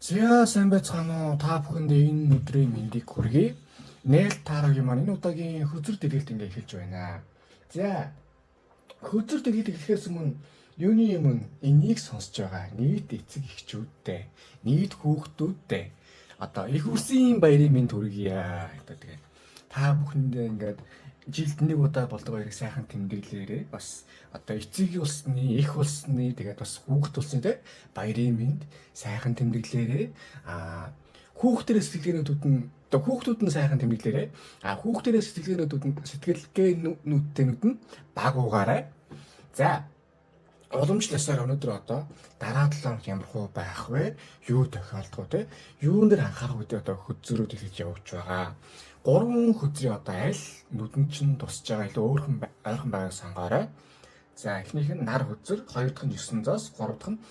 За сайн байцгаана уу? Та бүхэндээ энэ өдрийн мэндийг хүргэе. Нээл таараг юм аа энэ удаагийн хөзөр дэлгэлт ингээ эхэлж байна. За хөзөр дэлгэлт эхлэхээс өмнө юуны өмнө энийг сонсож байгаа нийт эцэг эхчүүдтэй, нийт хүүхдүүдтэй одоо их үрсийн баярын мэнд хүргье. Одоо тэгээд та бүхэндээ ингээд жилд нэг удаа болдог баярыг сайхан тэмдэглээрээ бас одоо эцэг болсны, их болсны тэгээд бас хүүхэд болсны те баярын мэнд сайхан тэмдэглээрээ хүүхдэрээс сэтгэлгээнүүдүүд нь одоо хүүхдүүд нь сайхан тэмдэглээрээ хүүхдэрээс сэтгэлгээнүүдтэйнүүд нь баг угаарай. За уламжлалсаар өнөөдөр одоо дараа 7 хоног ямар хөө байх вэ? Юу тохиолдох вэ? Юун дээр анхаарах үедээ одоо хөзөрөд хэлж явж байгаа. 3 хөзрийн одоо аль нүдэн чинь тусч байгаа илүү ойрхон байгааг сонгоорой. За эхнийх нь нар хөзөр, хоёр дахь нь 9 зоос, гурав дахь нь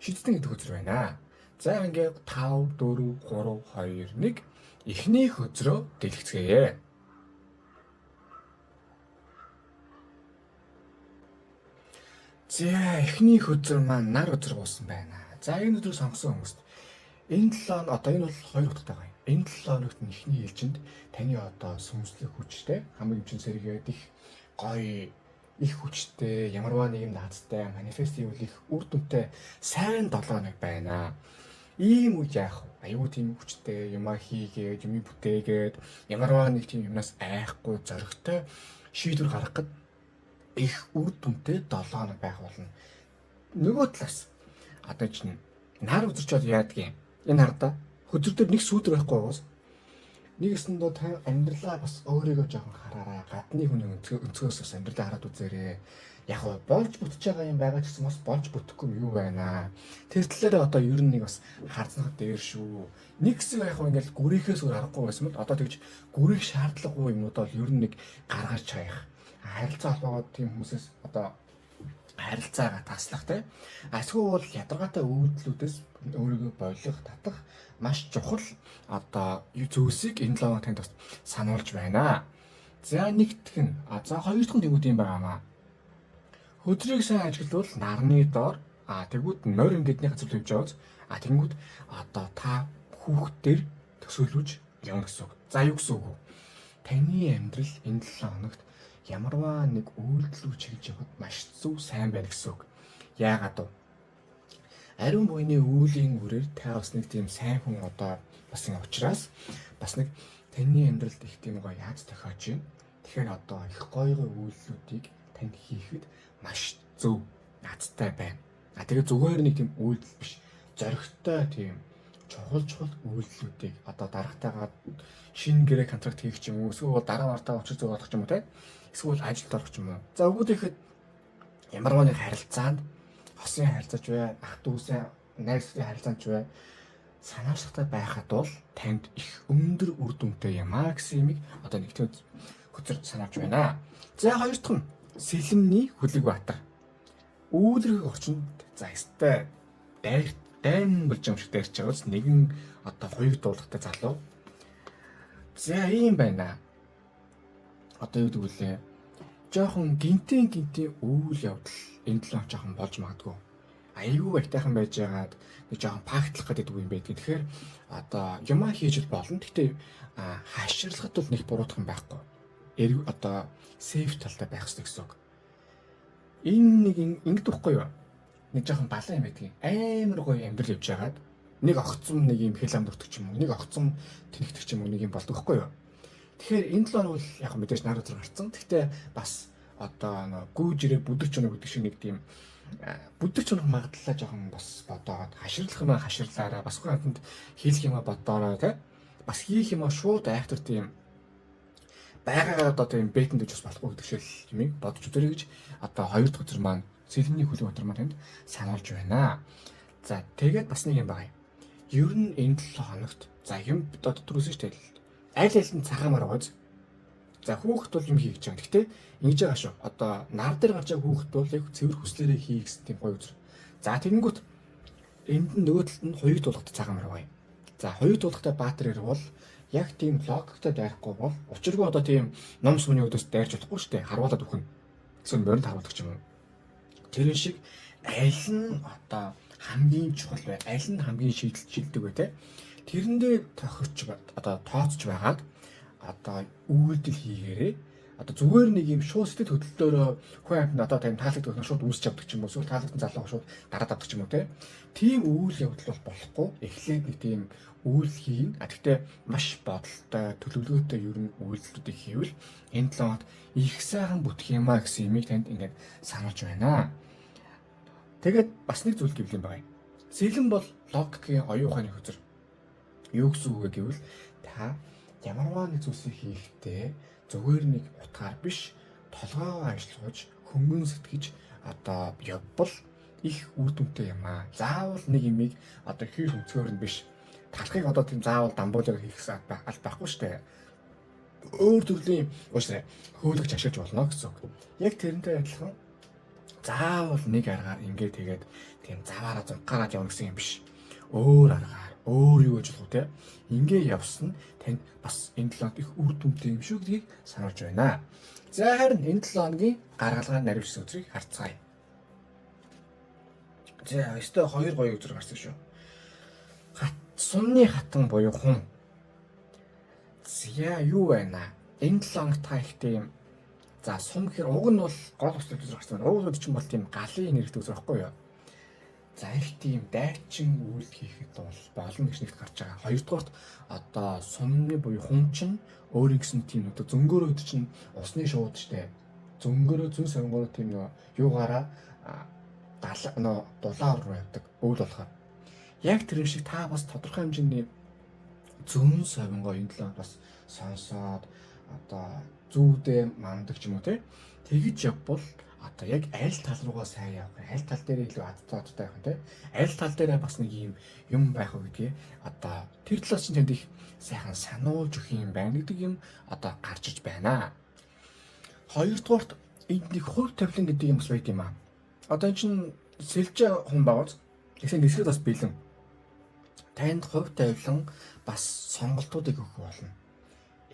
шидтэн гэдэг хөзөр байна. За ингээд 5 4 3 2 1 эхний хөзрөө дэлгэцгээе. За эхний хөзөр маань нар хөзөр болсон байна. За энэ өдрийг сонгосон хүмүүст энэ 7 одоо энэ бол 2 утгатай байна. Энэ 7 хоногт нь эхний ээлжинд таны одоо сүнслэг хүчтэй хамгийн эмчин сэргээд их гоё их хүчтэй ямарваа нэгэн наацтай манифест хийх үр дүнтэй сайн 7 хоног байна. Ийм үед яах вэ? Аюу тийм хүчтэй юмаа хийгээд, юм бүтээгээд ямарваа нэг тийм юмнаас айхгүй зоригтой шийдвэр гаргах гэд их үр дүнтэй 7 хоног байх болно. Нөгөө талаас одоо чинь нар үзэрчод яадаг юм. Энэ хардаа хөдөр дээр нэг сүүдэр байхгүй байгаас нэгэсэндээ та амьдралаа бас өөрийгөө жоохон хараарай. Гадны хүний өнцгөөс бас амьдралаа хараад үзээрэй. Яг нь болж бүтэж байгаа юм байгаа ч гэсэн бас болж бүтэхгүй юм юу байна. Тэр талаараа одоо ер нь нэг бас харцнах дээр шүү. Нэг хэсэг яг нь ингээл гүрийнхээс өөр аргагүй байсан бол одоо тэгж гүрэх шаардлагагүй юмнууд бол ер нь нэг гаргаж хаях. Харилцаа холбоогод тийм хүмүүсээс одоо харилцаагаа таслах те. Эсвэл бол ядаргаатай үйлдэлүүдээс өөрийгөө болох татах маш чухал одоо зүйлсийг энэ 7 хоног танд бас сануулж байна. За нэгдэх нь за хоёр дахь нь тэгвэл юм байгаамаа. Хөдрийг сайн ажиглавал нарны доор тэгвэл нойр имгэдний газар тавьж аваад тэгвэл одоо та хүүхдээр төсөөлөж явна гэсэн үг. За юу гэсэн үг вэ? Таны амьдрал энэ 7 хоногт ямарваа нэг үйлдэл рүү чиглэж явахад маш зөв сайн байна гэсэн үг. Яагаад вэ? Ариун буйны үүлийн үрээр та бас нэг тийм сайн хүн одоо бас энэ учраас бас нэг таны амьдралд их тийм гоё яаж тохиож байна. Тэгэхээр одоо их гоё үйлдэлүүдийг танд хийхэд маш зөв наадтай байна. Тэгээ зүгээр нэг тийм үйлдэл биш. Зоригтой тийм чухал үйлдэлүүдийг одоо дарагтайгаа шинэ гэрээ контракт хийх ч юм уу эсвэл дараа мартаа очиж зургах ч юм уу те. Эсвэл ажилд орох ч юм уу. За өгөөд ихэд ямарваа нэг харилцаанд хосын харилцаач бай, ах дүүсээ найзлын харилцаач бай санаачтай байхад бол танд их өндөр үр дүнтэй юм аа гэсэн юмыг одоо нэг төд хөзөр санааж байна. За хоёр дахь нь сэлэмний хүлэг баатар. Үүлрэх орчинд за ёстой дайн болж юм шиг дайрч байгаас нэгэн одоо хоёуг дуулахтай залуу. За ийм байна. Одоо юу гэдэг вүлээ? Жохон гинтийн үйл явдал энэ 7 жоохон болж магадгүй. Айгүй айтайхан байж байгаад нэг жоохон пактлах гэдэг юм байдаг. Тэгэхээр одоо юмаа хийж болно. Гэхдээ хаширлахад бол нэг буруудах юм байхгүй. Одоо сейф талтай байх хэрэгтэй гэсэн үг. Энэ нэг ингэдэг байхгүй юу? Нэг жоохон балан юм байдгийг. Амар гоё амьдрал явж байгаад нэг огцом нэг юм хэл ам дуртах ч юм уу, нэг огцом тэнэгтэх ч юм уу нэг юм болдог байхгүй юу? Тэгэхээр энэ 7 хоног бол яг мэдээж нар үзэр гарцсан. Гэхдээ бас одоо гүйж ирээ бүдэрч өнө гэдэг шиг нэг тийм бүдэрч өнөх магадлалаа жоохон бас бодоод хаширлах юм хаширлаараа бас хантанд хийх юм бодоорой те. Бас хийх юм шууд айхтар тийм байгаагаа одоо тийм бэтэнд үжих болохгүй гэдэг шиг юмыг бодож үзэрэй гэж одоо хоёр дахь өдөр маань сэлэмний хүлэг өдөр маань танд сануулж байна. За тэгээд бас нэг юм байна. Ер нь энэ 7 хоногт за юм одоо төрөөсөн шүү дээ. Аль аль нь цагаамаар гоц. За хүүхэд бол юм хийж байгаа. Гэхдээ ингэж байгаа шүү. Одоо нар дээр гарч байгаа хүүхэд бол яг цэвэр хүслээрээ хийх гэсэн тийм гоё үзэр. За тэгэнгүүт энд нь нөгөө талд нь хоёуг дуулахтай цагаамаар гоё. За хоёуг дуулахтай баатар ирэх бол яг тийм логиктой дайрахгүй бол учиргүй одоо тийм ном сүмний өдөөс дайрч болохгүй шүү дээ. Харуулад өгнө. Эсвэл морин харуулдаг ч юм уу. Тэр шиг аль нь одоо хамгийн чухал бай. Аль нь хамгийн шийдэлдэг вэ те? Тэрэндээ тохирч одоо тооцож байгаад одоо үйлдэл хийгээрээ одоо зүгээр нэг юм шууд сэтгэл хөдлөлөөрөө хүн амьд одоо тань таалагдах шууд үүсч авдаг ч юм уу эсвэл таалагдсан залуу шууд дараад авдаг ч юм уу те. Тийм үйл явдал бол болохгүй. Эхлээд нэг тийм үйл хийн. Гэхдээ маш бодолтой, төлөвлөгөөтэй ер нь үйлдэлүүдийг хийвэл энэ 7 хоногт их сайхан бүтэх юмаа гэсэн юмыг танд ингээд сануулж байна. Тэгээд бас нэг зүйл гэвэл юм байна. Сэлэн бол логикийн оюуханы хөзөр. Юу гэсэн үг вэ гэвэл та ямарваа нэг зүйлсийг хийхдээ зүгээр нэг утгаар биш толгоогоо ажиллаж хөнгөн сэтгэж одоо явбал их үр дүнтэй юм аа. Заавал нэг юмыг одоо хийх өнцгөр нь биш. Талхыг одоо тийм заавал дамбуулаар хийхсээр байхгүй шүү дээ. Өөр төрлийн уушраа хөөлөгч ашиглаж болно гэсэн үг. Яг тэрнтэй адилхан заавал нэг аргаар ингээд тэгээд тийм заваараа зугаараад явна гэсэн юм биш. Өөр аргаар өөр юу гэж болох вэ? Ингээ явсан танд бас энэ 7 хоног их үр дүнтэй юм шүү гэдгийг сануулж байна. За харин энэ 7 хоногийн гаргалгаа наривчсан үзрийг харцгаая. За өстой 2 гоё үзэр гарсан шүү. Сумны хатан буюу хүн. За юу байна? Энэ 7 хоногт та их тийм за сум гэхэр уг нь бол гол өстой үзэр гарсан. Уг нь ч юм бол тийм галын нэртэй үзэр байхгүй юу? За их тийм дайчин үйл хийхэд бол болно гэж нэгт гарч байгаа. Хоёрдугаарт одоо сумны буюу хүн чинь өөр ингэсэн тийм одоо зөнгөөрөө чинь усны шууд штэ. Зөнгөөрөө зүн сонгороо тийм юугаараа дулаар руу явдаг. Өвөл болохоор. Яг тэр шиг та бас тодорхой хэмжээний зүүн совингоо энэ 7 бас сонсоод одоо зүүдээ манддаг ч юм уу те. Тэгэж явбал одоо яг аль тал руугаа сайн явах вэ? Аль тал дээр илүү адтай байх вэ? Аль тал дээр бас нэг юм байх вэ гэдгийг одоо тэр талаас чинь танд их сайхан сануулж өгөх юм байна гэдэг юм одоо гарч иж байна. Хоёрдугаарт энд нэг хувь тавилан гэдэг юм бас байд юм аа. Одоо энэ чинь сэлж хүн байгаас тэгсэн нисгэд бас бэлэн. Танд хувь тавилан бас сонголтуудыг өгөх болно.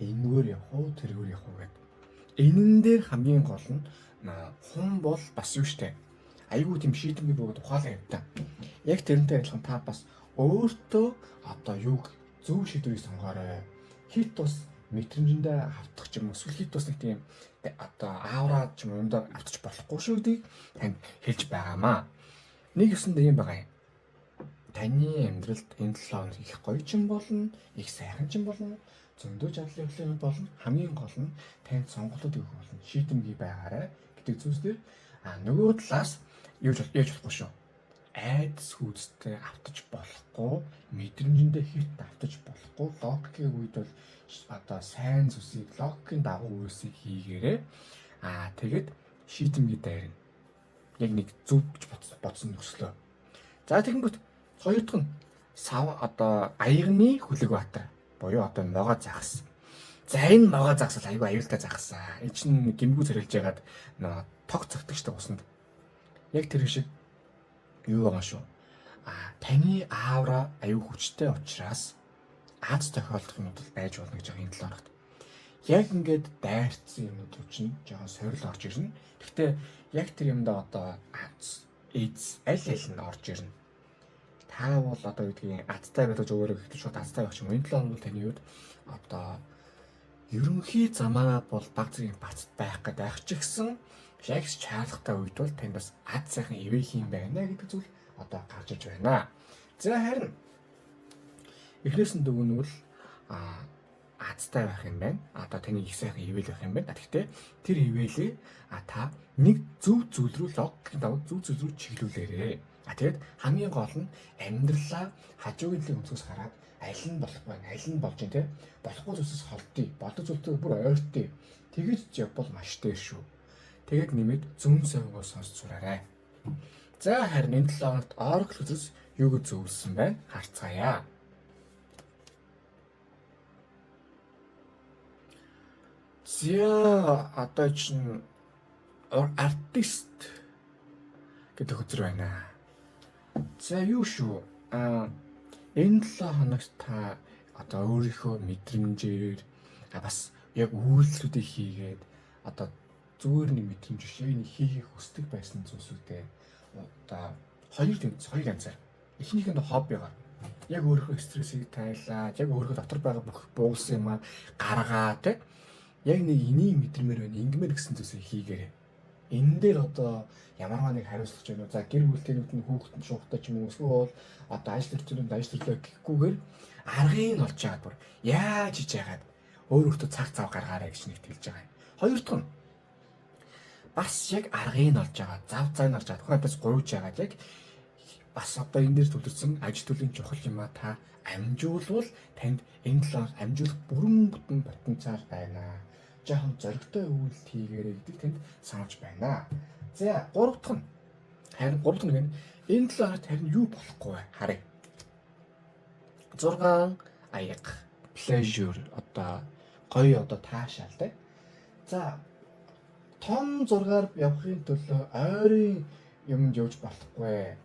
Энэгээр явах уу, тэргээр явах уу гэдэг. Энэн дээр хамгийн гол нь хүн бол бас юу штэ. Айгүй тийм шийдэмгий бөгөөд ухаалаа явтаа. Яг тэрнтэй адилхан та бас өөртөө одоо юг зөв шийдвэрийг сонгоорой. Хит тус мэдрэмжэндээ автах ч юм уу, эсвэл хит тус нэг тийм одоо аавраад ч юм уу юмдаа автчих болохгүй шүү гэдгийг танд хэлж байгаамаа. Нэг ёсонд юм байгаа юм. Таны амьдралд энэ 7 хоног их гоё ч юм болно, их сайхан ч юм болно, зөндөө жадлын хөдөлгөөн болно. Хамгийн гол нь танд сонголтууд өгөх болно. Шийдэмгий байгаарай гэдэг зүйлс дээр нөгөө талаас яаж болохгүй шүү. Айдас хүйцтэй автаж болохгүй, мэдрэмжэндээ хит автаж болохгүй. Логикийн үед бол одоо сайн зүйлсийг логикийн дагуу үйлсийг хийгээрээ тэгэд шийдэмгий дайрна. Яг нэг зөв гэж бодсон нөхцлөө. За тэгэнгүүт хоёр дахь нь сав одоо аягны хүлэг баатар буюу одоо могоо загас. За энэ могоо загас айгүй аюултай загасан. Энэ чинь гимгүү царилж ягаад тог цогтөг штэ усанд. Яг тэр шиг юу байгаа шүү. Таны аавра аюу хүчтэй учраас аз тохиолдох юмуд байж болно гэж байгаа энэ 7 хоногт. Яг ингээд дайрцсан юмуд чинь жоохон сорил орж ирнэ. Гэхдээ яг тэр юмдаа одоо аз эз аль нь орж ирнэ. Та бол одоо үгдгийн азтай байдаг өөрөөр хэлбэл шууд азтай байх юм. Энэ 7 хоног таны үед одоо ерөнхий замаа бол баг зэргийн бацд байх гэдэг ч гэсэн шагс чаалхтай үед бол танд бас аз сайхан ивэх юм байна гэдэг зүйл одоо гарч иж байна. За харин эхнээс нь дүгнвэл азтай байх юм байна. Одоо таны их сайхан ивэл байх юм байна. Гэхдээ тэр ивэлээ та нэг зөв зүйл рүү логикийн дагуу зөв зүйл рүү чиглүүлээрэй. Тэгээд хамгийн гол нь амьдралаа хажуугийн өнцгөөс хараад аль нь болох байна, аль нь болж байна те. Болохгүй зүйлсээс холдъё, болдог зүйлтэй бүр ойртъё. Тэгэж явбал маш дээр шүү. Тэгээд нэмээд зүүн совгоо сонсч сураарай. За харин энэ 7 хоногт Oracle үзэс юу гэж зөвлөсөн байна? Харцгаая. За одоо чинь артист гэдэг хөтөр байна. За юу шүү. Энэ 7 хоногт та одоо өөрийнхөө мэдрэмжээр бас яг үйлслүүдийг хийгээд одоо зүгээр нэг мэдрэмж шиг хийх хүсдэг байсан зүйлсүүдээ одоо хоёр янзаар эхнийх нь хоббигаар яг өөрийнхөө стрессийг тайлаад, яг өөрийнхөө дотор байгаа бүх буулсан юмаа гаргаа тий. Яг нэг энийг мэдрэмээр байна, ингэмээр гэсэн зүйлсийг хийгээрэй. Энэ дээр одоо ямарваа нэг хариуцлах юм уу? За гэр бүлтэйнүүд нь хүүхэд нь шуухтай ч юм уу эсвэл одоо ажил төрчнүүд ажил төрлөө гэхгүйгээр аргыг нь олж яагаад бүр яаж хийж яагаад өөрөөсөө цаг цав гаргаарай гэж нэг хэлж байгаа юм. Хоёр дахь нь бас яг аргыг нь олж байгаа. Зав цаанаар чадхаас гуйж яагаад яг бас одоо энэ дээр төлөвлөсөн ажил төрлийн чухал юмаа та амжуулвал танд энэ талаар амжуулах бүрэн бүтэн потенциал байна. Жаахан зоригтой үйлдэл хийгээрэй гэдэг танд санаж байна. За 3 дахь нь харин 3 дахь нь энэ талаар харин юу болохгүй вэ? Харъя. 6 аяг pleasure одоо гоё одоо таашаал тий. За том 6-аар явахын төлөө ойрын юмд явж болохгүй.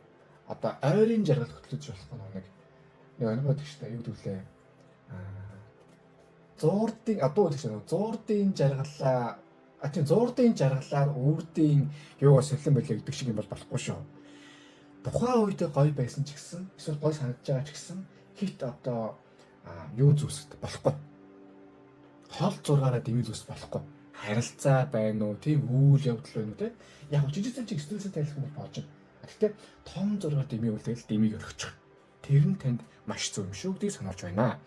Одоо ойрын жаргал хөтлөж болох нэг нэг гэхдээ юу гэвэл зуурдын одоо үгтэй зуурдын жаргалаа тийм зуурдын жаргалаар үрдийн юугаа солион байлаа гэдэг шиг юм бол болохгүй шүү. Тухайн үед гоё байсан ч гэсэн эсвэл гоё санагдаж байгаа ч гэсэн хит одоо юу зүсэд болохгүй. Хол 6-аараа дэмий зүс болохгүй. Харилцаа байна уу? Тийм үйл явдал байна уу те? Яг жижигсэн чиг стресстэй тайлах юм болж байна. Гэхдээ том 6-аар дэмий үлдээл дэмийг өргөчих. Тэр нь танд маш зөв юм шүү гэдгийг сануулж байна.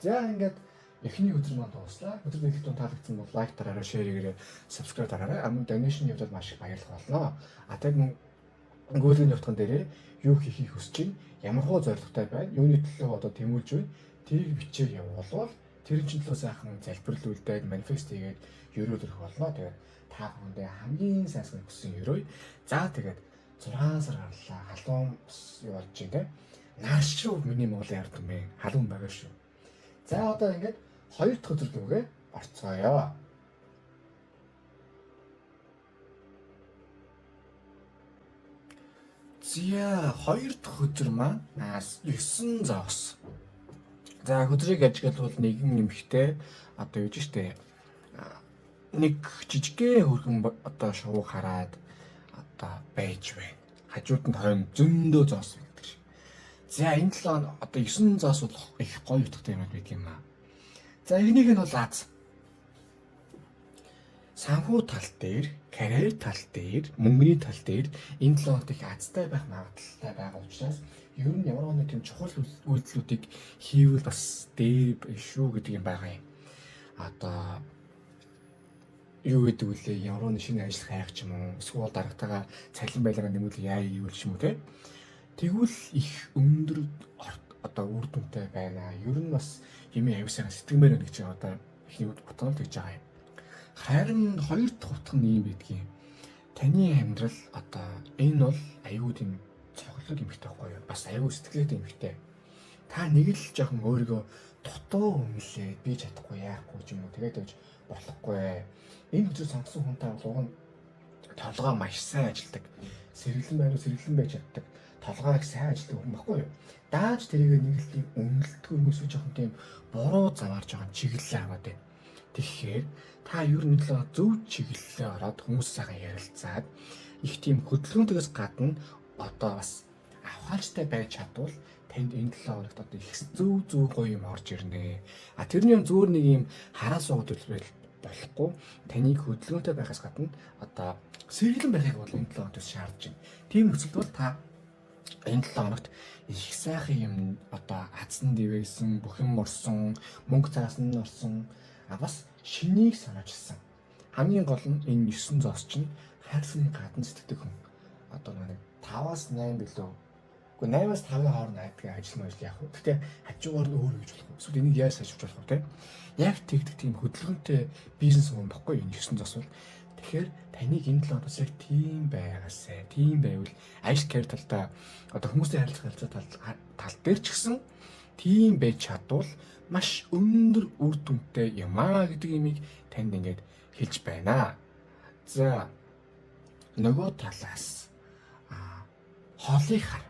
За ингээд эхний өдөр маань дуслаа. Өдөр дэлгэхэд таалагдсан бол лайк дараарай, шеэр хийгээрэй, subscribe дараарай. Амун donation явуулаад маш их баярлах болно. Тэг гүйлгийн явтхан дээрээ юу хийхийг хүсэж байна? Ямар хөө зорилготой байна? Юуны төлөө одоо тэмүүлж байна? Тэрийг бичээр явуулвал тэр чинь төлөө сайхан залбирлуулдаад манифест хийгээд ерөөл өрөх болно. Тэгээд та бүхэндээ хамгийн сайхан хүссэн ерөөй. За тэгээд 6 сар гарлаа. Халуун юу болж байна те? Нааш шүү миний Монголын ард түмэн халуун байгаа шүү. За одоо ингээд 2 дахь өдөр рүүгээ орцгоё. Зя 2 дахь өдөр маань 9 зоос. За өдрийг ажиглавал нэгэн нэмхтэй одоо юу ч штэ нэг жижигхэн хөргөн одоо шувуу хараад одоо байж байна. Хажууд нь хойно зөндөө зоос байдаг шиг. За энэ 7 одоо 9 зоос бол их гоё утгатай юм байдаг юм аа. За эхнийх нь бол аз. Санхүү тал дээр, карьер тал дээр, мөнгөний тал дээр энэ 7 хоногт их азтай байх магадлалтай байгаа учраас ер нь ямар нэг тийм чухал үйлдэлүүдийг хийвэл бас дээр шүү гэдэг юм байгаа юм. Одоо юу гэдэг үлээ ямар нэг шинэ ажил хайх ч юм уу эсвэл дарагтайгаа цалин байлгаа нэмүүлэх яа гэвэл ч юм уу те. Тэгвэл их өндөр одоо үр дүнтэй байна. Ер нь бас хэмээ авьяасаа сэтгэмээр байна гэж одоо ихний бутгал гэж байгаа юм. Харин 2 дахь утга нь юм байдгийн. Таны амьдрал одоо энэ бол аюул тийм цоглог юмхтэй байхгүй юу? Бас аюул сэтгэлээтэй юмхтэй. Та нэг л жоохон өөрийгөө дутуу өмлөө би чадахгүй яахгүй ч юм уу тэгээд байж болохгүй. Энэ хүчээр сонгосон хүнтэй уг нь толгой маш сайн ажилдаг. Сэргэлэн байж чаддаг. Толгойг сайн ажилдаг хүн баггүй юу? Дааж тэрийг нэг л тийм үнэлтгүй юм эсвэл жоохон тийм буруу замаар жоохон чиглэлээ аваад байна. Тэгэхээр та ер нь л зөв чиглэлээ ороод хүмүүс сайхан ярилцаад их тийм хөдөлгөөнтөөс гадна одоо бас авахаачтай байж чадвал танд энэ 7 хоногт одоо их зөв гоё юм орж ирнэ. Тэрний юм зүгээр нэг юм хараа суугаад үлбэл болохгүй. Таныг хөдөлгөөнтэй байхаас гадна одоо сэргэлэн байхыг бол энэ 7 хоногт шаардж байна. Тийм нөхцөлд бол та энэ 7 хоногт их сайхан юм одоо хацсан дэвэйсэн, бүх юм орсон, мөнгө цаасан нь орсон, бас шинийг санаачилсан. Хамгийн гол нь энэ 9 зоос чинь хайрцагны гадна сэтгэдэг хүн. Одоо нэг 5-8 билүү. Гэхдээ 8-аас 5-ын хооронд найддаг ажил явах. Гэхдээ хажуугаар нь өөр гэж болох. Эсвэл энийг яаж сайжруулж болох вэ? Яг тэгдэг тийм хөдөлгөөнтэй бизнес хүн баггүй энэ 9 зоос бол. Тэгэхээр таныг энэ 7 хоногт яг тийм байгаасай. Тийм байвал ажил карьер талдаа одоо хүмүүстэй харилцах тал дээр ч гэсэн тийм байж чадвал маш өндөр үр дүнтэй юм аа гэдэг имийг танд ингээд хэлж байна. За нөгөө талаас холыг хар.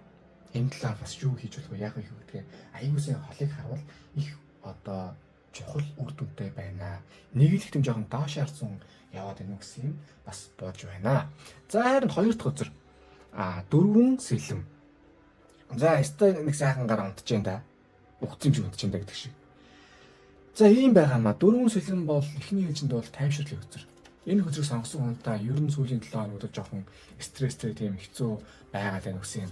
Энэ талаар бас юу хийж болох вэ? Яг их үгдгээ аюулсын холыг харвал их одоо чухал үр дүнтэй байна. Нэг л их тийм жоохон доош харцсан яваад байна гэсэн юм бас болж байна. За харин 2 дахь өдөр 4 сэлэм. За өстой нэг сайхан гар унтж जैन да. Угцэн ч унтж जैन да гэдэг шиг. За ийм байгаамаа дөрвөн сэлэн бол эхний ээлжинд бол тайвшруулах хөзөр. Энэ хөзрийг сонгосон хүнтэй ер нь сүүлийн 7 хоногт жоохон стресстэй тийм хэцүү байгаад байна үсэн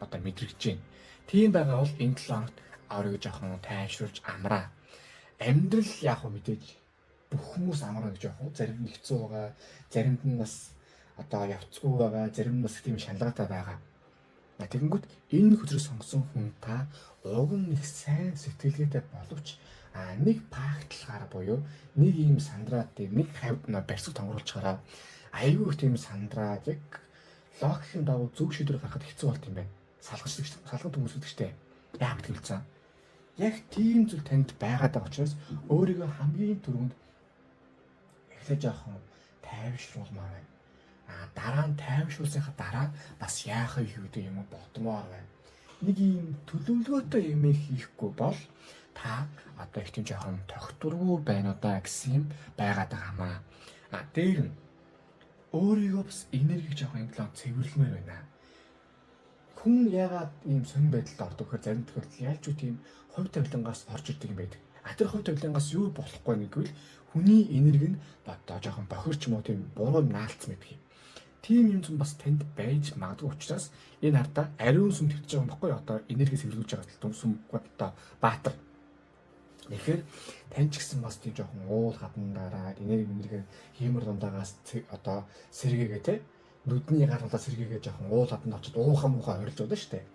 одоо мэдрэгдэж байна. Тийм байгаа бол энэ 7 хоногт аврыг жоохон тайвшруулж амраа. Амьдрал яг хөө мэдээж бүх хүмүүс амраа гэж яг хөө зарим нь хэцүү байгаа, заримд нь бас одоо явцгүй байгаа, зарим нь бас тийм шалгаатай байгаа. Тэгэнгүүт энэ хөзрийг сонгосон хүн та уг нь их сайн сэтгэлгээтэй боловч нэг практикаар буюу нэг ийм сандраад тийм нэг хавьд барьцаг тонгоруулчаараа айгүй тийм сандраад яг логикийн давуу зөв шийдвэр гаргахад хэцүү болт юм байна. Салгаж хүмүүсүүдтэй яг тэлцэн. Яг тийм зүйл танд байгаад байгаа учраас өөрийгөө хамгийн түрүүнд эхлэж авах тайвшруулмаар байна. Дараа нь тайвшруулсныхаа дараа бас яах юу гэдэг юм бодмоор байна. Нэг ийм төлөвлөгөөтэй юм хийхгүй бол та одоо их тийм жоохон тогтворгүй байна удаа гэсэн юм байгаад байгаамаа. Дээр нь өөрийгөө бас энерги жоохон инглон цэвэрлэмээр байна. Хүн яагаад ийм сонир байдалд ордог гэхээр зарим тохиолдолд ялч үү тийм хувь тавилангаас орж ирдэг юм байдаг. Тэр хувь тавилангаас юу болохгүй нэгвэл хүний энерги нь одоо жоохон бохирч муу тийм буруу наалцсан байдаг юм. Тийм юм зүн бас танд байж магадгүй учраас энэ хардаа ариун сүм төвтөж байгаа юм баггүй одоо энерги сэргийлж байгаа том сүм одоо баатар. Тэгэхээр тань ч гэсэн бас тийм жоохон уул гадна дараа энерги хиймэр дундаагаас одоо сэргээгээ те нүдний гаргалаа сэргээгээ жоохон уул гадна очиж уухаа муухаа орилж байгаа шүү дээ.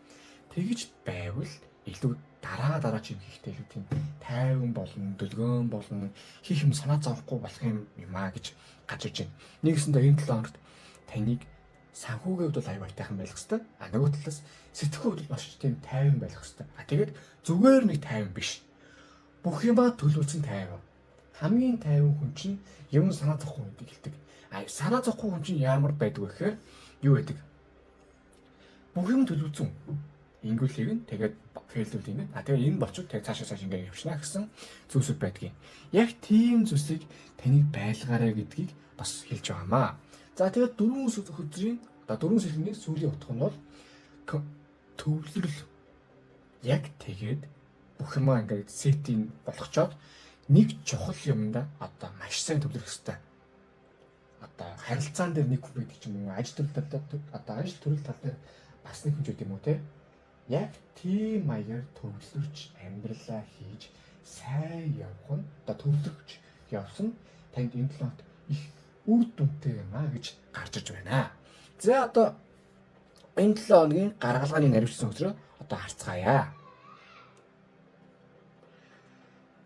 Тэгж байвал илүү дараа чим хийхдээ илүү тийм тайван болно, дөлгөөн болно, хийх юм санаа зовхгүй болох юм аа гэж гаж ирж байна. Нэгсэндээ энэ 7 хоногт таныг санхүүгийн хувьд бол аюу байтайхан байх хэвээр. Нөгөө талаас сэтгэхүйн хувьд маш тийм тайван байх хэвээр. Тэгээд зүгээр нэг тайван биш. Бүх юмаа төлөвлөсөн тайван. Хамгийн тайван хүн чинь юм санаа зовхгүй хүн гэдэг. Санаа зовхгүй хүн чинь ямар байдаг вэ гэхээр юу байдаг? Бүх юм төлөвлөсөн. Ингүүлийг нь тэгээд фейлдүүд юм. Тэгээд энэ болчиход тэгээд цаашаа ингээ явчихна гэсэн зүйлсүүд байдгийг. Яг тийм зүйлсийг таныг байлгаарай гэдгийг бас хэлж байгаамаа. За тэгээд дөрвөн хөзрийн дөрвөн сэлэний сүүлийн утга нь бол төвлөрөл. Яг тэгээд бүх юмаа ингээд сетинг болгочоод нэг чухал юмда одоо маш сайн төвлөрөх хэрэгтэй. Одоо харилцаан дээр нэг хүн байдаг ч юм уу, ажил төрөл тал дээр бас нэг хүн ч гэдэг юм уу те. Яг тийм маягаар төвлөрч амьдралаа хийж сайн явах нь одоо төвлөрч явсан танд энэ 7 хоногт их үр дүнтэй юм а гэж гарч ирж байна. За одоо энэ 7 хоногийн гаргалгааны наривчсан өдрөө одоо харцгаая.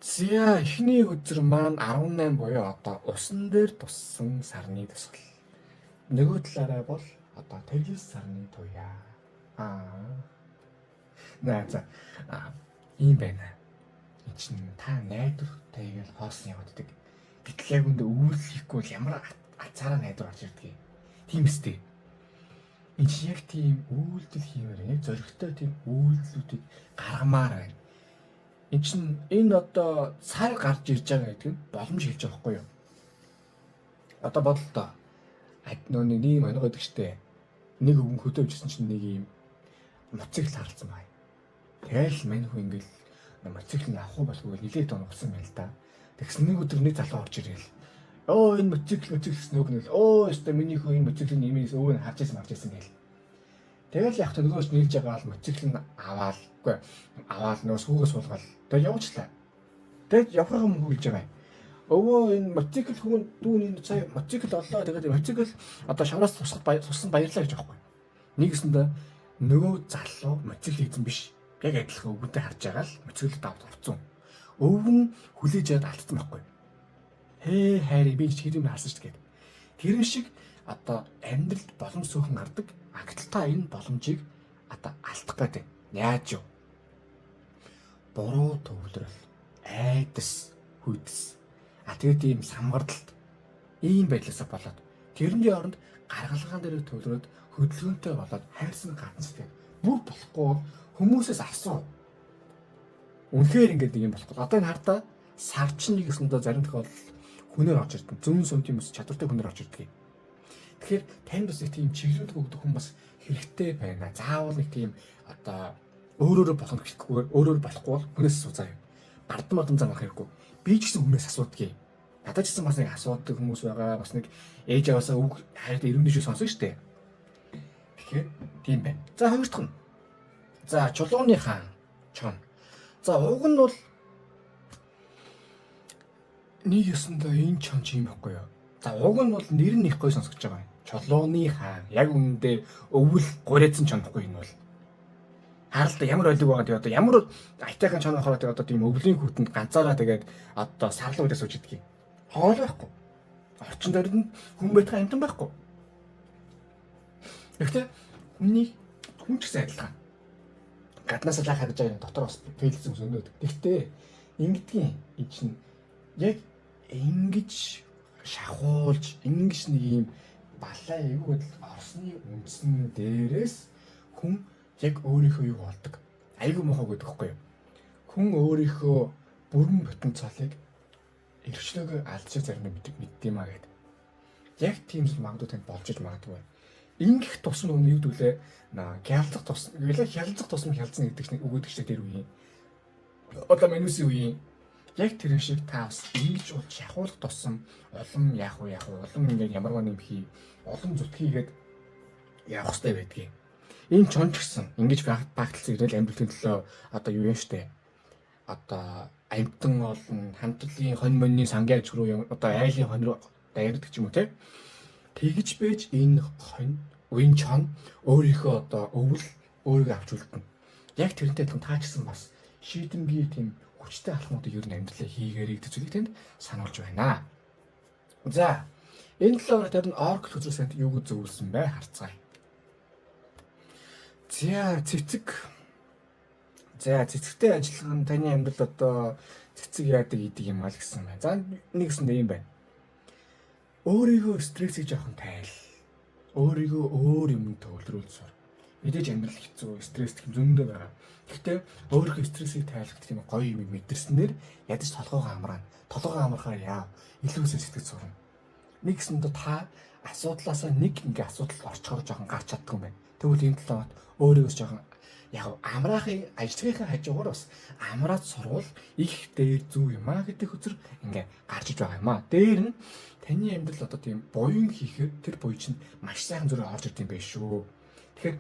За эхний өдөр маань 18 буюу одоо усан дээр туссан сарны тусгал. Нөгөө талаараа бол одоо тэглэс сарны туяа. За ийм байна. Энд чинь та найдвартай гэж хоосон явагддаг. Гэтэл яг үндэ өвөрлөхгүй бол ямар цаараа найдвар орж ирдэг. Тийм үстэй. Энд чинь яг тийм үйлдэл хиймээр яг зоригтой тийм үйлдэлүүдийг гаргамаар байна. Энд чинь энэ одоо сар гарч ирж байгаа гэдэг нь боломж хэлж байгаа байхгүй юу? Одоо бодлоо. Нөө нэг юм оног гэдэг штэ. Нэг өвгөн хөдөөжсэн чинь нэг юм мотоцикл харалцсан бай. Тэгэл мань хүү ингээл мотоцикл авах уу болохгүй нилээд онгоцсон байл та. Тэгсэн нэг өдөр нэг залуу орж ирэл. Энэ мотоцикл гэсэн үг нэл. Өстө миний хүү энэ мотоциклын нэмээс өвгөн харж ирсэн гээл. Тэгэл яг та нөгөөс нийлж байгаа бол мотоцикл нь аваад нөө сүүгээс суулгаад тэгэл явуучлаа. Тэгэл явхаа юм хүлж байгаа. Энэ мотоцикл хүн дүүний цаа мотоцикл оллоо тэгээд мотоцикл одоо шавраас туссан баярлаа гэж аахгүй. Нэгэсэндээ нөгөө залуу мотоцикл хийсэн биш. Яг адилхан өвгөнтэй харж байгаа л мотоцикл давд авцсан. Өвгөн хүлээж аваад алдсан байхгүй. Хайрыг би ч хэрэм харсан шүү дээ. Тэр шиг одоо амьдралд боломж сөөхөн гардаг. Гэтэл та энэ боломжийг одоо алдах гэдэг. Яаж юу? Буруу төвлөрөл, айдас, хүйтс. Тэгээд ийм самгардалт ийм байдлаасаа болоод тэрний оронд гаргалгаан дээр төвлөрөөд хөдөлгөөнтэй болоод хайрсан ганцтай. Бүр болохгүй хүмүүсээс асуу. Үнэхээр ингэж нэг юм болохгүй. Одоо энэ хартаа сар чинь нэг гэсэндээ зарим тохиолдолд хүнээр орж ирдэг. Зүүн сүмтийн мэс чадвартай хүнээр орж ирдэг. Тэгэхээр танд бас нэг тийм чиглүүлэг өгдөг хүн бас хэрэгтэй байна. Заавал нэг тийм одоо өөрөөрөө болох гэхгүй өөрөөр болохгүй бол хүнээс асууцаа юм. Бардам замах хэрэггүй. Би ч гэсэн хүнээс асуудгийг. Надад ч гэсэн бас нэг асуудаг хүмүүс байгаа. Бас нэг ээж аваасаа үг хайрт ирүүний шиг сонсон шүү дээ. Тэгэхээр тийм байна. За хоёр дахь нь. За чулууны хаан чон. За уг нь бол нэг ёсондоо энэ чон ч юм байхгүй юу. За уг нь бол нэр нь их гоё сонсогдож байгаа юм. Чулууны хаан. Яг үүндээ өвөл гурайцсан чон байхгүй энэ бол. Харалта ямар ойлог байгаа тийм одоо ямар айтайхан чон болохоор тийм одоо тийм өвлийн хүүтэнд ганцаараа тэгээд одоо сарлуу үдээс сууж идэх юм. Хоол байхгүй. Орчин дөрөнд хүн байтга амтан байхгүй. Гэхдээ хүн ч гэсэн адилхан. Гаднаас л харж байгаа юм дотор бас фейлсэн өнөөд. Гэхдээ ингэдгийн энэ чинь яг ингэж шахуулж ингэж нэг юм балаа эвгүүд орсны үндсэн дээрээс хүн яг өөрийнхөө юу болдог. Айгүй мохоо гэдэг хэвгүй юу. Хүн өөрийнхөө бүрэн потенциалыг эрхчлөөгөө алдчих заримдаа мэддэм аа гэдэг. Яг тийм зүйл магадгүй танд болж иж магадгүй. Ингэх тусам нь юу гэдүүлээ хялцах тусам хялцсан гэдэг чинь өгөөдөг чинь тэр үеийн. Одоо манусын үеийн яг тэр шиг та бас ингэж бол шахуулах тусам улам яах вэ улам ингээд ямарваа нэм хий улам зүтгийгээд явах хэрэгтэй байдгийг. Энэ чонч гэсэн ингэж багталсан ирэл амьдралын төлөө одоо юу юм штэ. Одоо амтан олон хамтлагийн хонь моньны сангийн аж руу одоо айлын хонь руу дайрдаг ч юм уу те. Тэгж байж энэ хонь уян чон өөрийнхөө одоо өвөл өөрийгөө авч үлдэнэ. Яг тэрнтэй адилхан таа ч гэсэн бас шийдэмгий тийм хүчтэй алхмуудыг ер нь амьдралаа хийгээрэй гэдэг зүйлийг тэнд сануулж байна. За энэ 7 хоногт харин Oracle хөзрөөсөнд юу гэж зөвлөсөн бэ харцгаая. За цэцэгтэй ажиллах нь таны амьдрал одоо цэцэг яадаг идэг юм аа л гэсэн байна. За нэгсэндээ юм байна. Өөрийгөө стрессийг жоохон тайл. Өөрийгөө өөр юм төвлөрүүл сур. Мэдээж амьдрал хэцүү, стресс гэх зөндөө байгаа. Гэхдээ өөрийнхөө стрессийг тайлах гэх юм гоё юм мэдэрснээр ядаж толгоогоо амраана. Толгоогоо амрахаар яав. Илүү сэтгэл сурна. Нэгсэндээ та асуудлаасаа нэг ингээ асуудал орчхоор жоохон гарч чаддаг юм байна. Тэгвэл энэ 7 хоногт өөрийгөө жоохон яг амраахын ажлынхаа хажуугаар бас амраад сурвал их дээр зүв юм а гэдэг хөзөр ингээ гарч иж байгаа юм а. Дээр нь таны амьдрал одоо тийм буян хийхээр тэр буй чинь маш сайхан зүрэ орж ирд юм байх шүү. Тэгэхээр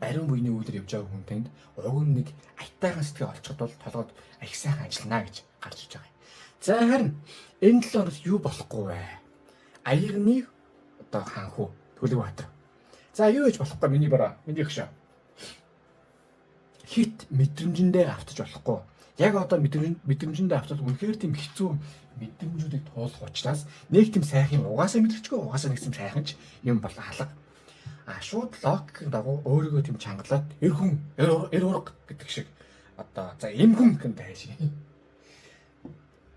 ариун буйны үйлдэл явж байгаа хүн танд уг нь нэг айтайхан сэтгэл олцоход бол толгойд их сайхан ажиллана гэж гарч иж байгаа юм. За харин энэ 7 хоногт юу болохгүй вэ? Аягны одоо ханху Төлөвбаатар. За юу гэж болохгүй миний бараа. Миний хөшөө. Хит мэдрэмжэндээ автаж болохгүй. Яг одоо мэдрэмжэндээ автал үнэхээр тийм хэцүү мэдрэмжүүдийг туулах учраас нэг тийм сайхан угаасаа мэдэрчгүй угаасаа нэг тийм сайхан ч юм бол алга. Шууд логикийн дагуу өөрийгөө тийм чангалаад эр хүн эр урга гэдэг шиг одоо за эм хүн гэн тааш.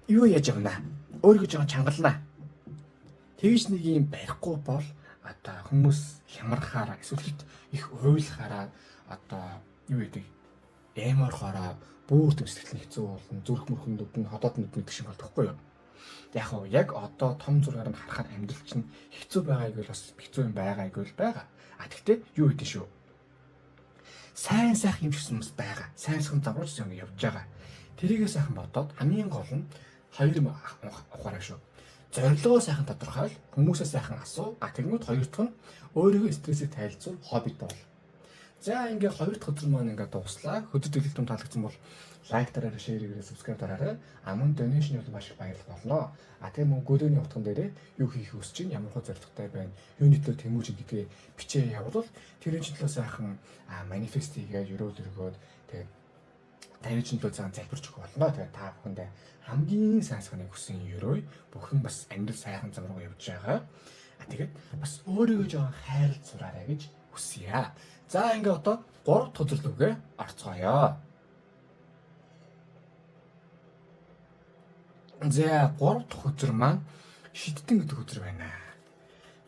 Юу яаж явна? Өөрийгөө жоохон чангалнаа. Тэгж нэг юм барихгүй бол одоо хүмүүс хямрахаараа эсвэл их уйлахаараа одоо юу гэдэг эморхороо бүр төв сэтгэл хэцүү болон зүрх мөрхөнд нь ходоод мэддэг шиг болдохгүй юу. Яг одоо том зургаар нь харахад амьдрал чинь хэцүү байгааг л бас хэцүү юм байгааг л байгаа. Тэгтээ юу гэдэг шүү. Сайн сайхан юм шигсэн бас байгаа. Сайн сайхан давруулж юм явж байгаа. Тэрийгээ сайхан бодоод хамгийн гол нь хоёр юм ухаараа шүү. Зорилгоо сайхан тодорхойл, хүмүүсээ сайхан асуу. Тэгмүүд хоёр дахь нь өөрийгөө стрессийг тайлцуул, хоббит бол. За ингээ хоёр дахь өдөр маань ингээ дуслаа. Хөдөд дэлгэрэн таалагдсан бол лайк дараарай, шеэр хийгээрэй, сабскрайб дараарай. Мөн донешн бол маш их баярлах болно. Тэгээ мөн гөлөөний утган дээрээ юу хийх хүсэж чинь ямар хөө зорилготой байна. Юуны төлөө тэмүүж гэдгээ бичээ явуул. Тэрийн төлөө сайхан манифест хийгээд өрөөлөргөөд тэгээ таны төлөө цагаан залбирч өгөх болно. Тэгээ та бүхэндээ хамгийн сайн сайхныг хүсэн өрөөй бүхэн бас амьдрал сайхан зам руу явж байгаа. Тэгээд бас өөрийгөө жоохон хайрлаж сураарай гэж хүсье. За ингээ одоо 3 дахь өдөр рүүгээ орцгоё. За 3 дахь өдөр маань шидтэн гэдэг өдөр байна.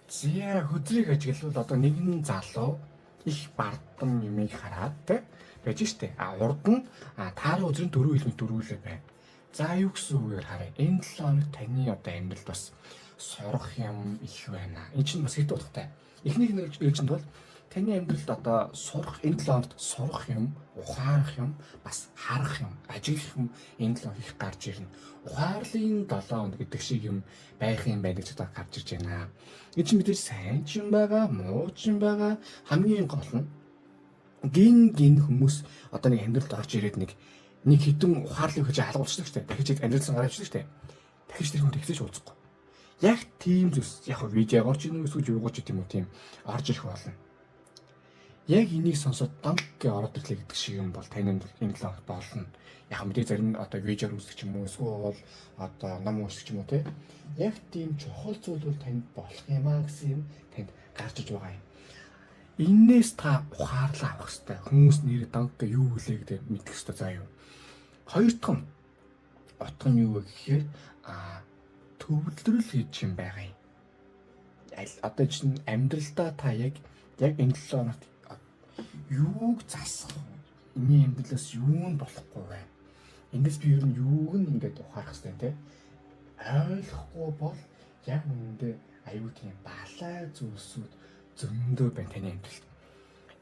За өдрийг ажиглавал одоо нэгэн залуу их бардам юмыг хараад байж штэ. Урд нь таараа өдрийн 4 хэлбэр дөрвөлээ байна. За юу гэсэн үгээр харъя. Энэ 7 хоног таны одоо амьдралд бас сурах юм их байна. Энэ чинь бас хэд утгатай. Эхнийг хэлжинд бол таны амьдралд одоо сурах энэ 7 хоногт сурах юм, ухаарах юм, бас харах юм, ажиглах юм энэ 7 хоног их гарч ирнэ. Ухаарлын 7 хоног гэдэг шиг юм байх юм байна гэж одоо гарч ирж байна. Энэ чинь мэдээж сайн ч юм байгаа, муу ч юм байгаа. Хамгийн гол нь гин хүмүүс одоо нэг амьдралд орж ирээд нэг хідэн ухаарлыг гэж алгуулчихдаг шүү дээ. Дахиж амьдралсан гараачдаг шүү дээ. Дахиж тэр хүнд ихсэж уулзахгүй. Яг тийм зүйлс яг видеогоор ч юм уу эсвэл юугаар ч юм уу тийм орж ирэх болно. Яг энийг сонсоод дамг гэж ороод ирлээ гэдэг шиг юм бол таны энэ 7 хоног болно. Яг мэдээ зарим одоо видеоор үздэг ч юм уу эсвэл одоо ном уншдаг ч юм уу те. Яг тийм чухал зүйл бол танд болох юм аа гэсэн юм танд гарч иж байгаа юм. Иннээс та ухаарлаа авах хэрэгтэй. Хүмүүс нэр данг гэ юу гэлээ гэдэг мэдэх хэрэгтэй заа юу. Хоёр дахь нь утга нь юу вэ гэхээр төвлөрөл гэж юм байгаа юм. Одоо чинь амьдралдаа та яг энэ 7 хоногт юуг засах вэ? Миний амьдралаас юу нь болохгүй вэ? Эндээс би ер нь юуг нь ингээд ухаарах хэрэгтэй те. Ойлгохгүй бол яг үүндээ аюу тийм балай зүйлсүүд зөндөө байна таны амьдралд.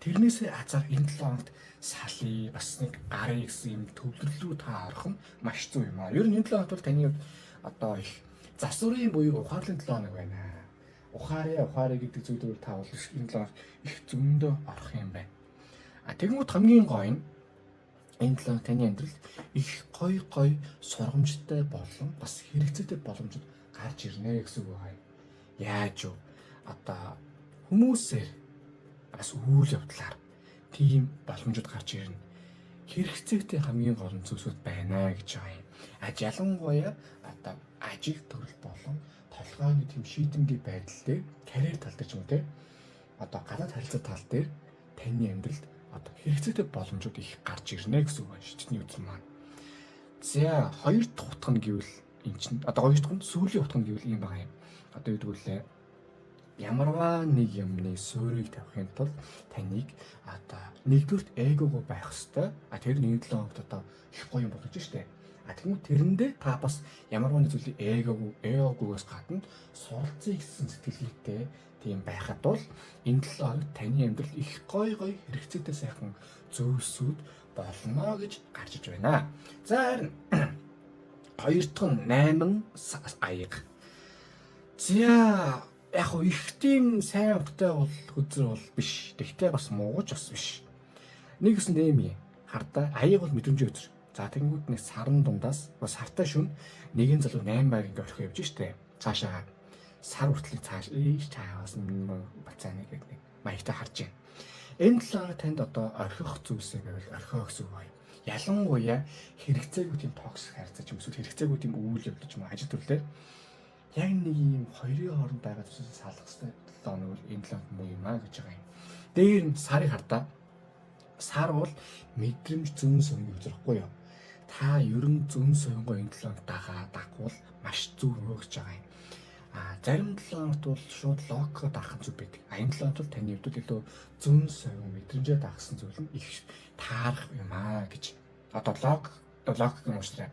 Тэрнээсээ азар энэ 7 хоногт салий бас нэг гарын гэсэн юм төвлөрлөө та орох нь маш зөв юм аа. Ер нь энэ 7 хоногт бол таны одоо их засварын буюу ухаарлын 7 хоног байна. Ухаарэ гэдэг зүйлээр та бол энэ 7 хоногт их зөндөө орох юм байна. Тэгмүүд хамгийн гоё нь энэ 7 хоног таны амьдралд их гоё сургамжтай болон бас хэрэгцээтэй боломжууд гарч ирнэ гэсэн үг байна. Яаж вэ? Одоо хүмүүсээр бас үйл явдлаар тийм боломжууд гарч ирнэ. Хэрэгцээтэй хамгийн гол зүйлсүүд байна гэж байгаа юм. Ялангуяа одоо ажиг төрөл болон толгойн тийм шийдэмгий байдал дээр карьер тал дээр ч юм уу те. Одоо гадаад харилцаа тал дээр таны амьдралд одоо хэрэгцээтэй боломжууд их гарч ирнэ гэсэн үг байна шийдний үзэл маань. За хоёр дахь утга нь гэвэл эн чинь одоо хоёр дахь нь сүүлийн утга нь гэвэл юм байгаа юм. Одоо юу гэдгүүлээ ямарваа нэг юмны суурийг тавихын тулд таныг одоо нэгдүгürt эгого байх хэвээр. Тэр нэг 7 хоногт одоо их гоё юм болгож штэ. Тэгмээ тэрэндээ та бас ямарваа нэг зүйлийг эгогоос гадна суралцъя гэсэн сэтгэлгээтэй тийм байхад бол энэ 7 хоногт таны амьдрал их гоё хэрэгцээтэй сайхан зөвсүүд болно гэж гарч иж байна. За харин хоёр дахь нь 8 аяга. За яг их тийм сайн утгатай бол хөзөр бол биш. Тэгтээ бас муугаж бас биш. Нэгсэн нэм юм. Хардаа аяг бол мэдрэмжийн хөзөр. За тэгэнгүүт нэг сарн дундаас бас сартай шүн нэгэн залуу 8 байр ингээ орхио явж штэ. Цаашаа сар хүртэл цааш чааваас бацаа нэг маягтай харж байна. Энэ 7 хоног танд одоо орхих зүйлсээ байвал орхио гэсэн үг байна. Ялангуяа хэрэгцээгүй тийм токсик харьцаа ч юм уу хэрэгцээгүй тийм үйл явдал ч юм уу ажил төрлөөр яг нэг юм хоёрын хооронд байгаа зүйлсээс салах хэрэгтэй 7 хоног бол энэ 7 хоног муу юм аа гэж байгаа юм. Дээр нь сарыг хардаа. Сар бол мэдрэмж зүүн совгийн үзрэхгүй юу? Та ерөн зүүн совгоо энэ 7 хоног дагвал маш зөв өгч байгаа юм. Зарим 7 хоногт бол шууд локко даах зүйл байдаг. Энэ 7 хоногт таны хувьд илүү зүүн совгийн мэдрэмжээ дагсан зүйл нь их таарах юм аа гэж. Одоо лок юм уушраа.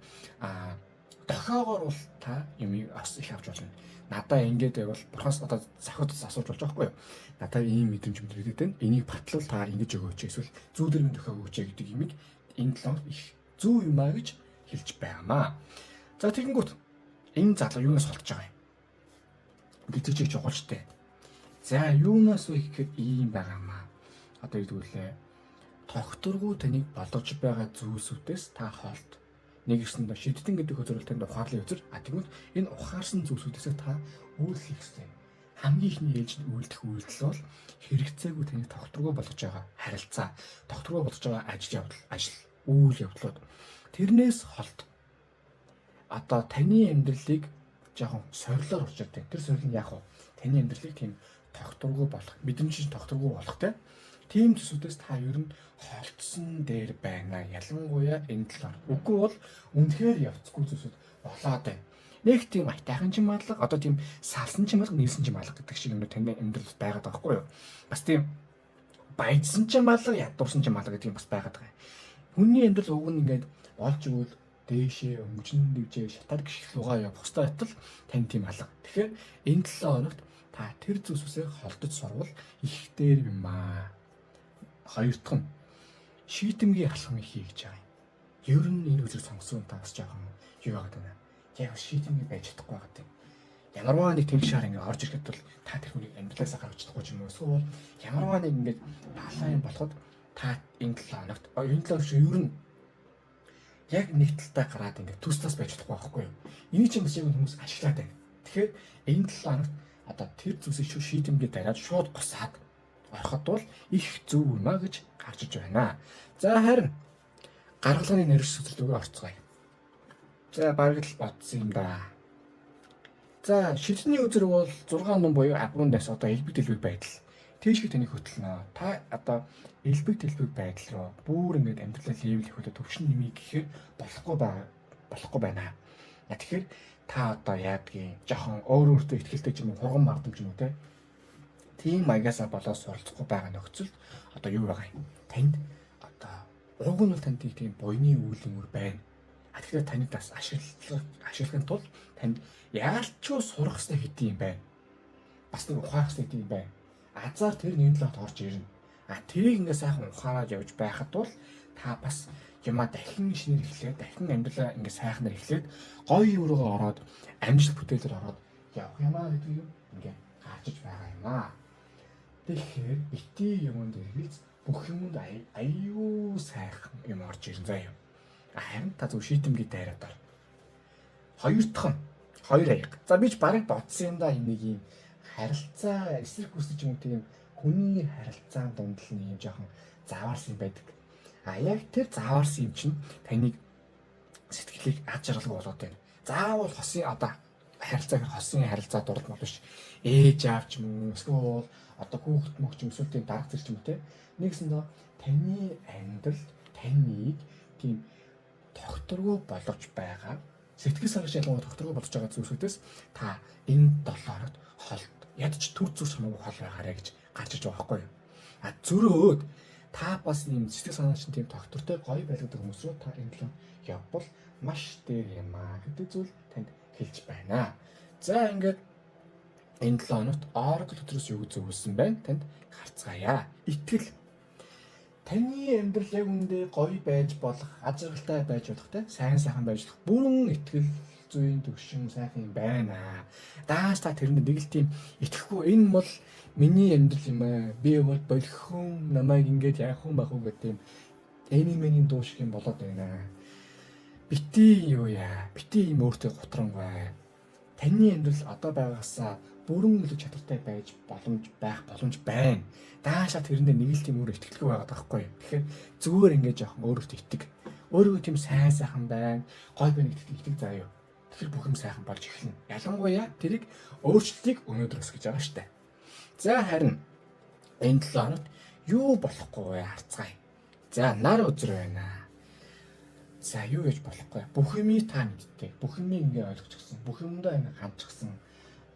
Дохоогоор бол та юмыг бас их авч болно. Надаа ингэж байвал бурхаас одоо захиудаас асууж болж байгаа хгүй юу? Надаа ийм мэдрэмж мэдээд байна. Энийг батлал та ингэж өгөөч эсвэл зүүдэрмэн дохоо өгөөч гэдэг юмыг энэ 7 хоног их зөв юм аа гэж хэлж байгаамаа. За тэгэнгүүт энэ залуу юунаас холтож байгаа юм? Гэдэг чиг чухалчтэй. За юунаас вэ гэхээр ийм байгаамаа. Одоо юу гэдгүүлээ? Тогтворгүй таныг болгож байгаа зүйлсүүдээс та холт. Нэг ирсэн дэ шийдтэн гэдэг хөзөрлөлт танд ухаарлын хөзөр. Тэгвэл энэ ухаарсан зүйлсүүдээс та үйлчлэх ёстой. Хамгийн ихний ээлжид үйлдэх үйлдэл бол хэрэгцээгүй таныг тогтворгүй болгож байгаа харилцаа, тогтворгүй болгож байгаа ажил, үйл явдлууд. Тэрнээс холт. Одоо таны амьдралыг жоохон сорилоор урчаад байна. Тэр сорил нь яах вэ? Таны амьдралыг тийм тогтворгүй болох, мэдрэмж тогтворгүй болох те. Тийм зүйлсүүдээс та ер нь холтсон дээр байна. Ялангуяа энэ 7 хоног. Үгүй бол үнэхээр явцгүй зүйлсүүд болоод байна. Нэг тийм айтайхан ч юм алга, одоо тийм салсан ч юм алга, нийлсэн ч юм алга гэдэг шиг юм таны амьдралд байгаад байгаа хгүй юу? Бас тийм баяжсан ч юм алга, ядуурсан ч юм алга гэдэг юм бас байгаад байгаа. Хүний амьдрал уг нь ингээд болж өгвөл дээшээ өнгөжн нэвжээ шатаар гიშг руугаа явах ёстой байтал тань тийм алга. Тэгэхээр энэ 7 хоногт та тэр зүйлсээ холдож сурвал их дээр юм аа. Хоёр дахь нь шийдэмгий алхам хийж байгаа юм. Ер нь энэ үзэл сонгосон та бас жоохон юу яагаад байна. Яг шийдэмгий байж чадахгүй байгаа юм. Ямарваа нэг тэмшээр ингэ орж ирэхэд бол та тэр хүнийг амьдралаасаа гаргаж чадахгүй юм уу? Эсвэл ямарваа нэг ингэ балаа юм болоход та энэ 7 хоногт энэ 7 хоногт ер нь яг нэг талтай гараад ингэ төслөөс байж чадахгүй байхгүй юу? Энийг чинь бас яг хүмүүс ашиглаад байна. Тэгэхээр энэ 7 хоногт одоо тэр зүйлсийг шийдэмгий дараад шууд гусаад ороход бол их зөв юм а гэж гарч иж байна. За харин гаргалгааны нэрш сүзлүүгээ орцгоё. За бараг л бодсон юм да. За шидний үзэр бол 6 ном буюу агруулнаас одоо элбэг дэлбэг байдал. Тийшээ тэнийг хөтлөнө. Та одоо элбэг дэлбэг байдал руу бүр ингэж амьдралаа левел их хөтө төвшин нэмий гэхээр болохгүй байна. Тэгэхээр та одоо яадгийн жоохон өөртөө ихтэй ч юм уу хурган мардамж юм уу те. Тийм маягасаа болоод суралцахгүй байгаа нөхцөлд одоо юу байгаа юм? Танд одоо уг нь бол танд тийм буйны үйлдвэр байна. Тэгэхээр таны бас ашиглахын тулд танд яалчгүй сурах хэрэгтэй хэдий юм байна. Бас нэг ухаах хэрэгтэй хэдий юм байна. Азар тэр нэг л орж ирнэ. Тэрийг ингээ сайхан ухаараад явж байхад бол та бас юмаа дахин шинээр эхлээд дахин амьдралаа ингээ сайхнаар эхлээд гоё юм руугаа ороод амжилт бүтээлээр ороод явах юмаа гэдэг юм ингээ гарч иж байгаа юм аа. Тэгэхээр бити юмд эргэлз бүх юмд аюу сайхан юм орж ирнэ заа юм. Харин та зөв шийдэмгий дайраад ор. Хоёр дахь нь хоёр аяга. За би ч барыг бодсон юм да энэ нэг юм харилцаа эсрэг хүсэж юм тийм хүний харилцаан дундал нэг юм жоохон заваарсан юм байдаг. Яг тэр заваарсан юм чинь таныг сэтгэлийг ад жаргалгүй болоод байна. Заавал хосын одоо хосын харилцаа дурдмал биш. Ээж аав ч юм уу эсвэл одоо хүүхэд мөх ч юм эсвэл тийм дарга зэрэг ч юм те. Нэгсэндээ таны амьдрал таныг тийм тогтворгүй болгож байгаа сэтгэл санаа шалгуу тогтворгүй болж байгаа зүйлсүүдээс та энэ 7 хоногт холд ядч төр зүс хамаагүй хол байгаарэ гэж гарч иж байгаа байхгүй юу? Зөрөөд та бас ийм сэтгэл санаа чинь тийм тогтвортой гоё байлгадаг хүмүүс рүү та энэ л явбал маш дээр юм аа гэдэг зүйл танд хэлж байна. За ингээд энэ 7 хоногт Oracle төтрөөс юу зөвлөсөн байна? Танд харцгаая. Итгэл таны амьдрал яг үндэ гоё байж болох, ажиргалтай байж болох те сайн сайхан байж болох бүрэн итгэл зүйн төвшин сайхан юм байна. Дааш та тэрэнд нэг л тийм итгэхгүй энэ бол миний амьдрал юм аа. Би бол болгохон намайг ингэж яах юм байх уу гэх тийм энимэний дуу шиг юм болоод байна. Бити юу яа? Бити юм өөртөө готрангуй. Таны амьдрал одоо байгаасаа бүрэн үлэг чадвартай байх боломж байна. Даашаа тэрэндээ нэг л тийм өөр итгэлгүй байгаад байгаа байхгүй. Тэгэхээр зүгээр ингэж явах өөрөөсөө итэг. Өөрийгөө тийм сайн сайхан байна. Гой байна гэдэгт итэг заяа. Тэгэхээр бүх юм сайхан болж эхэлнэ. Ялангуяа тэрийг өөрчлөлтийг өнөөдрөөс гэж байгаа штэ. За харин энэ 7 хоногт юу болохгүй вэ харцгаая. За нар үзэр байна. За юу гэж болохгүй. Бүх юмыг та мэддэг. Бүх юмыг ингээ ойлгочихсон. Бүх юмдаа ингээ хандчихсан.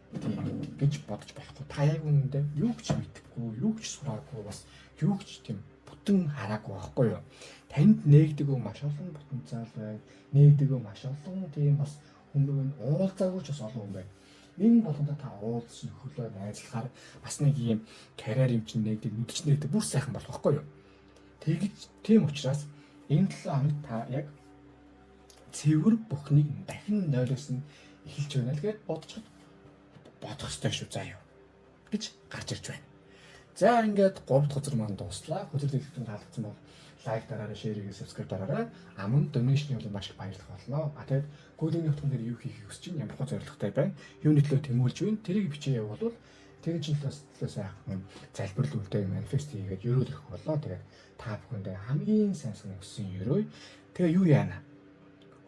Тийм гэж бодож байхгүй. Та яг үнэндээ юу ч мэдэхгүй, юу ч сураагүй, бас юу ч тийм бүтэн хараагүй байхгүй юу? Танд нээгдэг маш олон потенциал байна. Нээгдэг маш олон тийм бас хүмүүс уулзаагүй ч бас олон хүн байна. Энэ болгондоо та уулзч нөхөрлөө найзлахаар бас нэг юм карьер юм чинь нээгдэг, мэдч нээгдэг бүр сайхан болох байхгүй юу? Тэгж тийм учраас энэ 7 хоногт та яг цэвэр бүхнийг дахин нойлоос нь эхэлж байна л гэж бодох ёстой шүү заа юу гэж гарч ирж байна. За ингээд 3 дахь газар маань дуслаа. Хөтөл дэлгэцэн таалагдсан бол лайк дараарай, шеэр хийгээ, сабскрайб дараарай. Амун донешны бол маш их баярлах болно. Тэгээд гүйлэний нутган дээр юу хийх хүсэж чинь ямар хөө зорилготой байна. Юуны төлөө тэмүүлж байна. Тэрийг бичээ явуул тэгэн чинь төлөө сайхан залбирлуултай манифест хийгээд өрөөлөх болоо. Тэгээд та бүхэндээ хамгийн сайн өссөн өрөө. Тэгээ юу яана?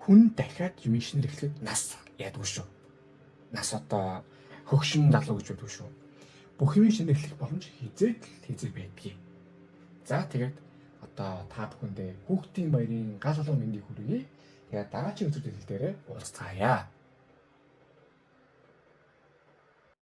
Хүн дахиад юм шинээр эхлэхэд нас ядгүй шүү. Нас одоо хөгшин залуу гэж боддог шүү. Бүх юм шинээр эхлэх боломж хизээ байдгийг. За тэгээд одоо та бүхэндээ хүүхдийн баярын гал халуун мэндийг хүргэе. Тэгээд дараагийн үзүүлэлт дээр уулзцаая.